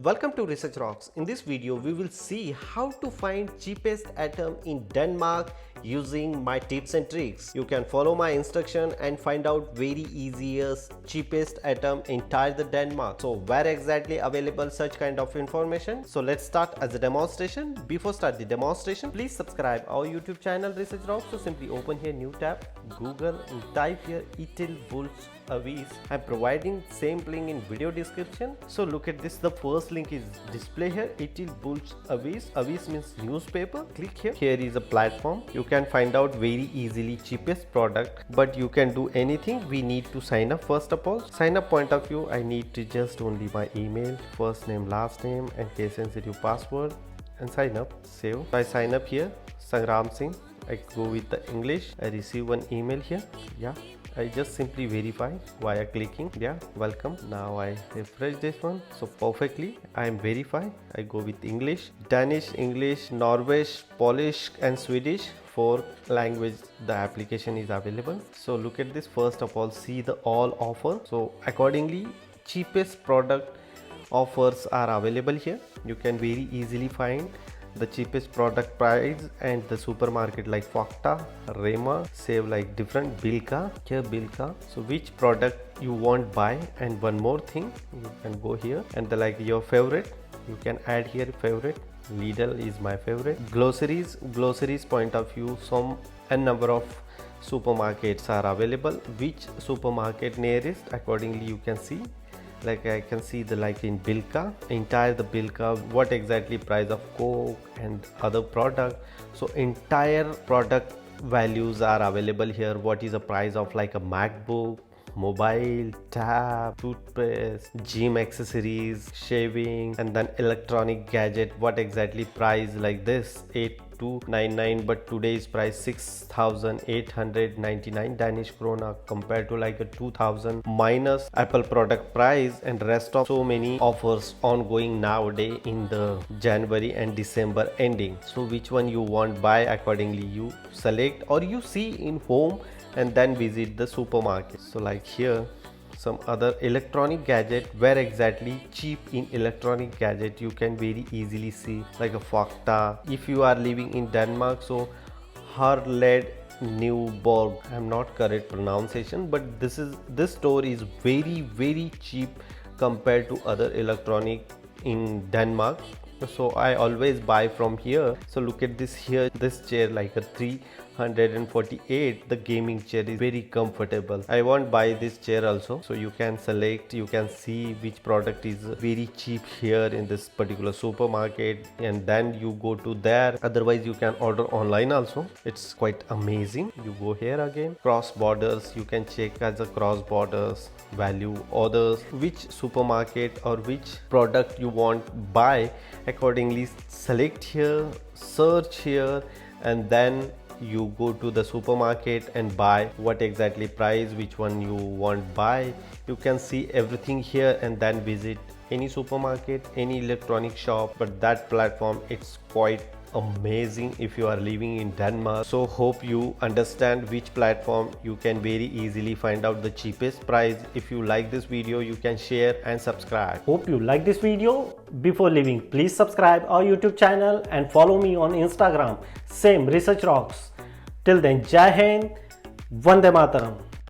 Welcome to Research Rocks. In this video, we will see how to find cheapest atom in Denmark using my tips and tricks. You can follow my instruction and find out very easiest cheapest atom entire the Denmark. So where exactly available such kind of information? So let's start as a demonstration. Before start the demonstration, please subscribe our YouTube channel Research Rocks. So simply open here new tab, Google and type here Itil Bulls Avis. I'm providing same link in video description. So look at this, the first link is display here, Itil Bulls Avis. Avis means newspaper. Click here. Here is a platform. You can find out very easily cheapest product, but you can do anything. We need to sign up. First of all, sign up point of view, I need to just only my email, first name, last name and case sensitive password and sign up. Save. So I sign up here, Sangram Singh. I go with the English. I receive one email here. Yeah, I just simply verify via clicking. Yeah, welcome. Now I refresh this one. So perfectly I am verified. I go with English, Danish, English, Norwegian, Polish and Swedish. 4 language the application is available. So look at this. First of all, see the all offer. So accordingly cheapest product offers are available here. You can very easily find the cheapest product price and the supermarket like Fakta, Rema, save like different Bilka, here Bilka. So which product you want buy, and one more thing, you can go here and the like your favorite, you can add here favorite. Lidl is my favorite. Glossaries point of view, some a number of supermarkets are available. Which supermarket nearest, accordingly you can see. Like I can see the like in Bilka, entire the Bilka, what exactly price of Coke and other product. So entire product values are available here. What is the price of like a MacBook, mobile, tab, toothpaste, gym accessories, shaving, and then electronic gadget, what exactly price like this 8299, but today's price 6899 Danish krona compared to like a 2000 minus Apple product price, and rest of so many offers ongoing nowadays in the January and December ending. So which one you want buy, accordingly you select or you see in home and then visit the supermarket. So like here some other electronic gadget, where exactly cheap in electronic gadget you can very easily see like a Fakta. If you are living in Denmark, so Harled Newborg, I'm not correct pronunciation, but this store is very cheap compared to other electronic in Denmark. So I always buy from here. So look at this here, this chair like a 348, the gaming chair is very comfortable. I won't buy this chair also. So you can select, you can see which product is very cheap here in this particular supermarket, and then you go to there. Otherwise you can order online also. It's quite amazing. You go here again, cross borders, you can check as a cross borders value others, which supermarket or which product you want buy, accordingly select here, search here, and then you go to the supermarket and buy what exactly price, which one you want buy. You can see everything here and then visit any supermarket, any electronic shop. But that platform, it's quite amazing if you are living in Denmark. So hope you understand which platform you can very easily find out the cheapest price. If you like this video, you can share and subscribe. Hope you like this video. Before leaving, please subscribe our YouTube channel and follow me on Instagram, same Research Rocks. Till then, Jai Hind, Vande Mataram.